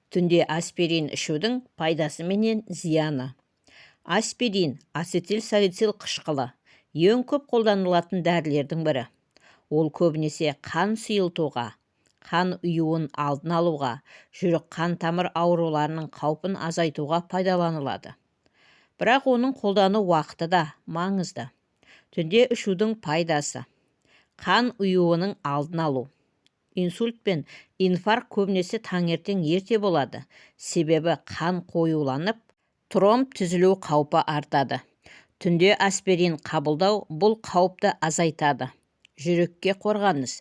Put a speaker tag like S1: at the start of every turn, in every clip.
S1: Түнде аспирин ішудің пайдасы менен зияны. Аспирин ацетилсалицил қышқылы ең көп қолданылатын дәрілердің бірі. Ол көбінесе қан сұйылтуға, қан ұюын алдын алуға, жүрек қан тамыр ауруларының қаупін азайтуға пайдаланылады. Бірақ оның қолдану уақыты да маңызды. Түнде ішудің пайдасы: қан ұюының алдын алу. Инсульт пен инфаркт көбінесе таңертең ерте болады, себебі қан қоюланып, тромб түзілу қаупі артады. Түнде аспирин қабылдау бұл қауіпті азайтады. Жүрекке қорғаныс.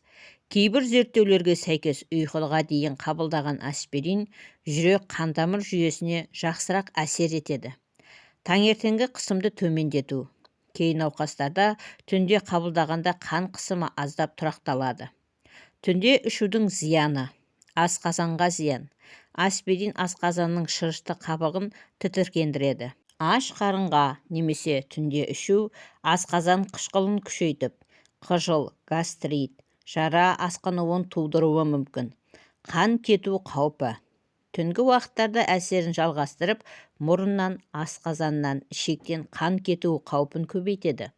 S1: Кейбір зерттеулерге сәйкес ұйқыға дейін қабылдаған аспирин жүрек қантамыр жүйесіне жақсырақ әсер етеді. Таңертеңгі қысымды төмендету. Кей науқастарда түнде қабылдағанда қан қысымы аздап тұрақталады. Түнде ішудің зияны. Асқазанға зиян. Аспирин асқазанның шырышты қабығын тітіркендіреді. Аш қарынға немесе түнде ішу асқазан қышқылын күшейтіп, қыжыл, гастрит, жара асқынуын тудыруы мүмкін. Қан кету қаупі. Түнгі уақыттарда әсерін жалғастырып, мұрыннан, асқазаннан, ішектен қан кету қаупін көбейтеді.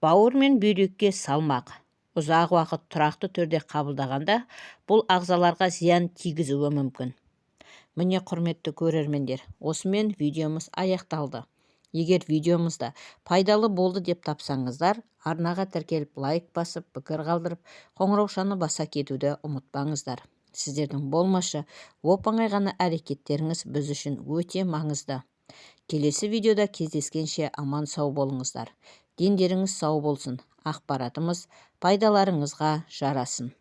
S1: Бауыр мен бүйрекке салмақ. Ұзақ уақыт тұрақты түрде қабылдағанда, бұл ағзаларға зиян тигізуі мүмкін. Міне, құрметті көрермендер, осымен видеомыз аяқталды. Егер видеомызда пайдалы болды деп тапсаңыздар, арнаға тіркеліп лайк басып, пікір қалдырып, қоңыраушаны баса кетуді ұмытпаңыздар. Сіздердің болмашы оп-оңай ғана әрекеттеріңіз біз үшін өте маңызды. Келесі видеода кездескенше аман сау болыңыздар. Дендеріңіз сау болсын, ақпаратымыз пайдаларыңызға жарасын.